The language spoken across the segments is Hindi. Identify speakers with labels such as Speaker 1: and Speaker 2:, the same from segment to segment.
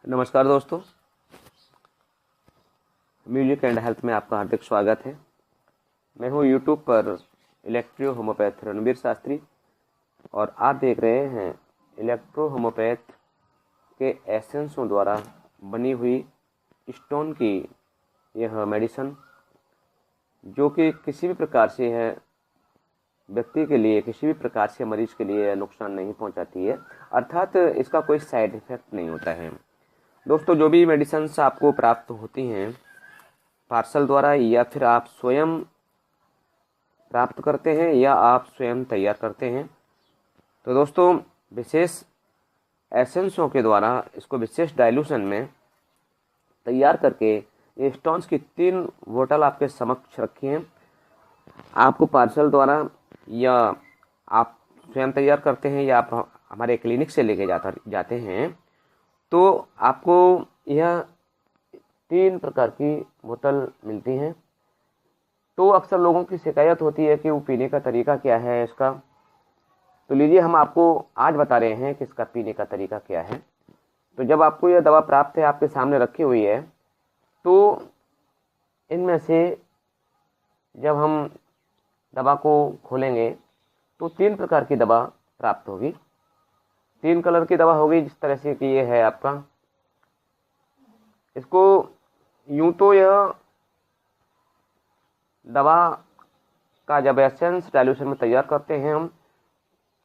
Speaker 1: नमस्कार दोस्तों, म्यूजिक एंड हेल्थ में आपका हार्दिक स्वागत है। मैं हूं यूट्यूब पर इलेक्ट्रो होम्योपैथ रणवीर शास्त्री और आप देख रहे हैं इलेक्ट्रो होम्योपैथ के एसेंसों द्वारा बनी हुई स्टोन की यह मेडिसिन, जो कि किसी भी प्रकार से है व्यक्ति के लिए, किसी भी प्रकार से मरीज के लिए नुकसान नहीं पहुंचाती है, अर्थात इसका कोई साइड इफेक्ट नहीं होता है। दोस्तों, जो भी मेडिसिन्स आपको प्राप्त होती हैं पार्सल द्वारा या फिर आप स्वयं प्राप्त करते हैं या आप स्वयं तैयार करते हैं, तो दोस्तों विशेष एसेंसों के द्वारा इसको विशेष डाइल्यूशन में तैयार करके ये स्टोन्स की 3 बोतल आपके समक्ष रखी हैं। आपको पार्सल द्वारा या आप स्वयं तैयार करते हैं या आप हमारे क्लिनिक से लेके जाते हैं, तो आपको यह 3 प्रकार की बोतल मिलती हैं। तो अक्सर लोगों की शिकायत होती है कि वो पीने का तरीका क्या है इसका, तो लीजिए हम आपको आज बता रहे हैं कि इसका पीने का तरीका क्या है। तो जब आपको यह दवा प्राप्त है, आपके सामने रखी हुई है, तो इनमें से जब हम दवा को खोलेंगे तो 3 प्रकार की दवा प्राप्त होगी। 3 कलर की दवा होगी, जिस तरह से कि ये है आपका। इसको यूं तो यह दवा का जब एसेंस डाइल्यूशन में तैयार करते हैं हम,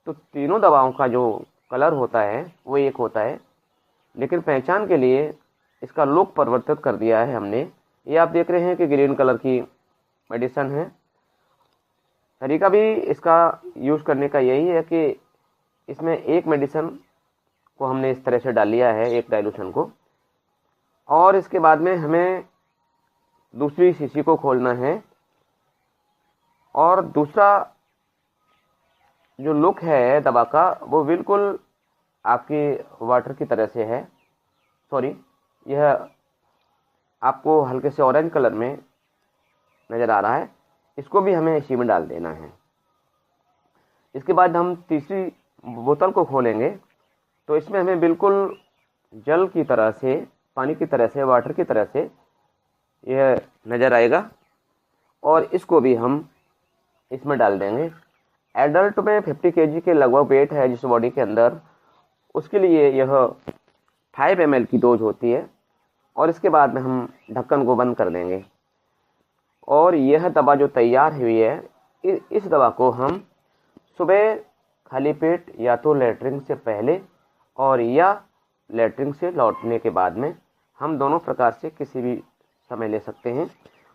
Speaker 1: तो तीनों दवाओं का जो कलर होता है वो एक होता है, लेकिन पहचान के लिए इसका लुक परिवर्तित कर दिया है हमने। ये आप देख रहे हैं कि ग्रीन कलर की मेडिसिन है। तरीका भी इसका यूज़ करने का यही है कि इसमें एक मेडिसिन को हमने इस तरह से डाल लिया है, एक डाइल्यूशन को, और इसके बाद में हमें दूसरी शीशी को खोलना है। और दूसरा जो लुक है दवा का वो बिल्कुल आपकी वाटर की तरह से है। सॉरी, यह आपको हल्के से ऑरेंज कलर में नज़र आ रहा है। इसको भी हमें इसी में डाल देना है। इसके बाद हम तीसरी बोतल को खोलेंगे तो इसमें हमें बिल्कुल जल की तरह से, पानी की तरह से, वाटर की तरह से यह नज़र आएगा, और इसको भी हम इसमें डाल देंगे। एडल्ट में 50 kg के लगभग वेट है जिस बॉडी के अंदर, उसके लिए यह 5 ml की डोज होती है। और इसके बाद में हम ढक्कन को बंद कर देंगे, और यह दवा जो तैयार हुई है, इस दवा को हम सुबह खाली पेट या तो लेटरिन से पहले और या लेटरिन से लौटने के बाद में, हम दोनों प्रकार से किसी भी समय ले सकते हैं।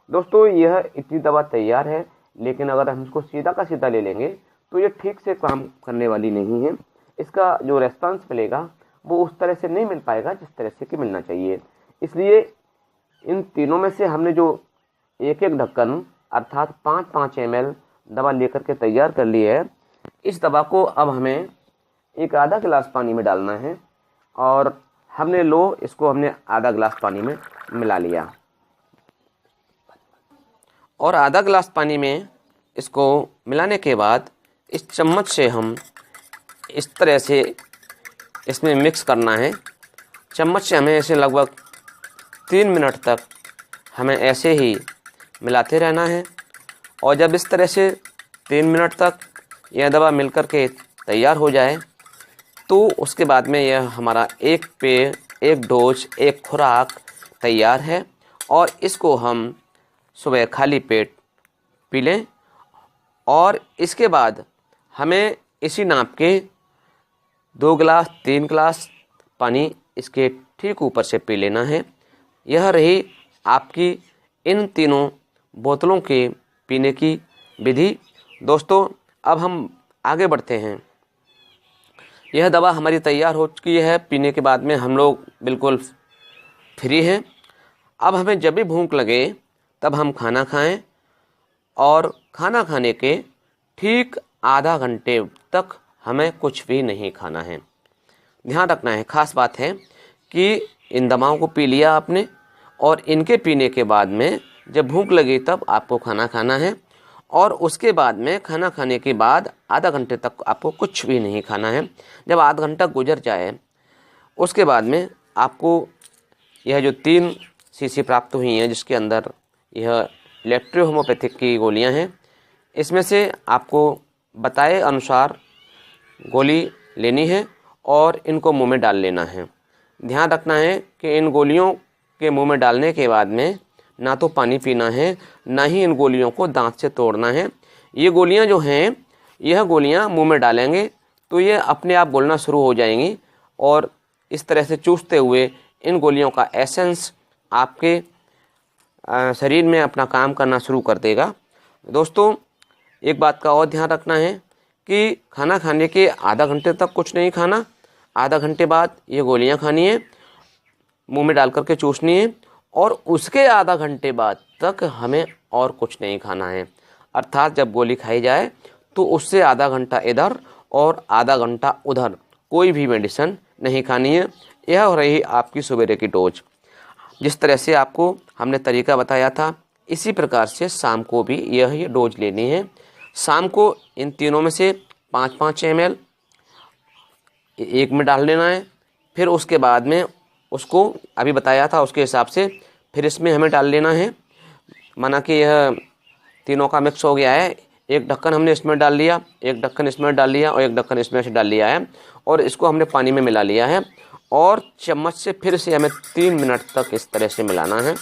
Speaker 1: दोस्तों, यह इतनी दवा तैयार है, लेकिन अगर हम इसको सीधा का सीधा ले लेंगे तो ये ठीक से काम करने वाली नहीं है। इसका जो रेस्पॉन्स मिलेगा वो उस तरह से नहीं मिल पाएगा जिस तरह से कि मिलना चाहिए। इसलिए इन तीनों में से हमने जो एक एक ढक्कन अर्थात 5-5 ml दवा लेकर के तैयार कर ली है, इस दवा को अब हमें एक आधा गिलास पानी में डालना है, और इसको हमने आधा गिलास पानी में मिला लिया, और आधा गिलास पानी में इसको मिलाने के बाद इस चम्मच से हम इस तरह से इसमें मिक्स करना है। चम्मच से हमें ऐसे लगभग 3 मिनट तक हमें ऐसे ही मिलाते रहना है, और जब इस तरह से 3 मिनट तक यह दवा मिलकर के तैयार हो जाए, तो उसके बाद में यह हमारा एक डोज, एक खुराक तैयार है, और इसको हम सुबह खाली पेट पी लें। और इसके बाद हमें इसी नाप के 2 गिलास 3 गिलास पानी इसके ठीक ऊपर से पी लेना है। यह रही आपकी इन तीनों बोतलों के पीने की विधि। दोस्तों, अब हम आगे बढ़ते हैं। यह दवा हमारी तैयार हो चुकी है, पीने के बाद में हम लोग बिल्कुल फ्री हैं। अब हमें जब भी भूख लगे तब हम खाना खाएं, और खाना खाने के ठीक आधा घंटे तक हमें कुछ भी नहीं खाना है। ध्यान रखना है, खास बात है कि इन दवाओं को पी लिया आपने, और इनके पीने के बाद में जब भूख लगी तब आपको खाना खाना है, और उसके बाद में खाना खाने के बाद आधा घंटे तक आपको कुछ भी नहीं खाना है। जब आधा घंटा गुजर जाए उसके बाद में आपको यह जो 3 शीशी प्राप्त हुई हैं, जिसके अंदर यह इलेक्ट्रो होम्योपैथिक की गोलियां हैं, इसमें से आपको बताए अनुसार गोली लेनी है और इनको मुंह में डाल लेना है। ध्यान रखना है कि इन गोलियों के मुंह में डालने के बाद में ना तो पानी पीना है, ना ही इन गोलियों को दांत से तोड़ना है। ये गोलियां जो हैं, यह गोलियां मुंह में डालेंगे तो ये अपने आप घुलना शुरू हो जाएंगी और इस तरह से चूसते हुए इन गोलियों का एसेंस आपके शरीर में अपना काम करना शुरू कर देगा। दोस्तों, एक बात का और ध्यान रखना है कि खाना खाने के आधा घंटे तक कुछ नहीं खाना। आधा घंटे बाद ये गोलियां खानी है, मुंह में डाल करके चूसनी है और उसके आधा घंटे बाद तक हमें और कुछ नहीं खाना है। अर्थात जब गोली खाई जाए तो उससे आधा घंटा इधर और आधा घंटा उधर कोई भी मेडिसिन नहीं खानी है। यह हो रही आपकी सवेरे की डोज। जिस तरह से आपको हमने तरीका बताया था, इसी प्रकार से शाम को भी यह डोज लेनी है। शाम को इन तीनों में से 5-5 ml एक में डाल लेना है। फिर उसके बाद में उसको अभी बताया था उसके हिसाब से फिर इसमें हमें डाल लेना है। माना कि यह तीनों का मिक्स हो गया है, एक ढक्कन हमने इसमें डाल लिया, एक ढक्कन इसमें डाल लिया और एक ढक्कन इसमें से डाल लिया है और इसको हमने पानी में मिला लिया है और चम्मच से फिर से हमें 3 मिनट तक इस तरह से मिलाना है।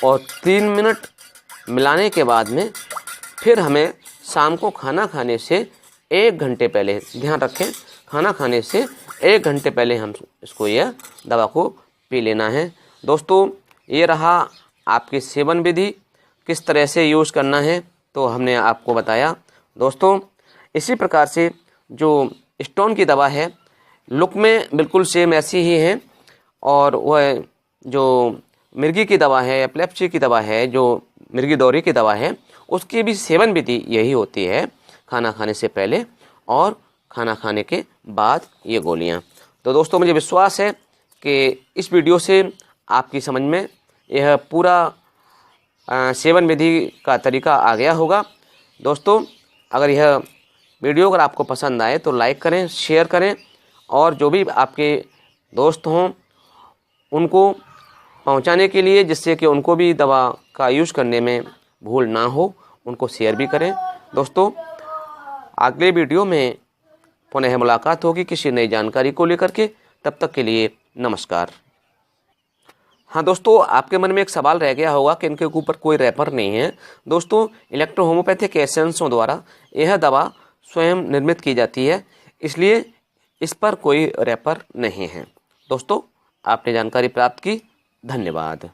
Speaker 1: और 3 मिनट मिलाने के बाद में फिर हमें शाम को खाना खाने से 1 घंटे पहले, ध्यान रखें, खाना खाने से 1 घंटे पहले हम इसको यह दवा को पी लेना है। दोस्तों, ये रहा आपकी सेवन विधि, किस तरह से यूज़ करना है तो हमने आपको बताया। दोस्तों, इसी प्रकार से जो स्टोन की दवा है, लुक में बिल्कुल सेम ऐसी ही है और वह जो मिर्गी की दवा है, एपिलेप्सी की दवा है, जो मिर्गी दौरे की दवा है, उसकी भी सेवन विधि यही होती है, खाना खाने से पहले और खाना खाने के बाद ये गोलियां। तो दोस्तों, मुझे विश्वास है कि इस वीडियो से आपकी समझ में यह पूरा सेवन विधि का तरीका आ गया होगा। दोस्तों, अगर यह वीडियो अगर आपको पसंद आए तो लाइक करें, शेयर करें और जो भी आपके दोस्त हों उनको पहुंचाने के लिए, जिससे कि उनको भी दवा का यूज़ करने में भूल ना हो, उनको शेयर भी करें। दोस्तों, अगले वीडियो में पुनः मुलाकात होगी किसी नई जानकारी को लेकर के। तब तक के लिए नमस्कार। हाँ दोस्तों, आपके मन में एक सवाल रह गया होगा कि इनके ऊपर कोई रैपर नहीं है। दोस्तों, इलेक्ट्रो होम्योपैथिक एसेंसों द्वारा यह दवा स्वयं निर्मित की जाती है, इसलिए इस पर कोई रैपर नहीं है। दोस्तों, आपने जानकारी प्राप्त की, धन्यवाद।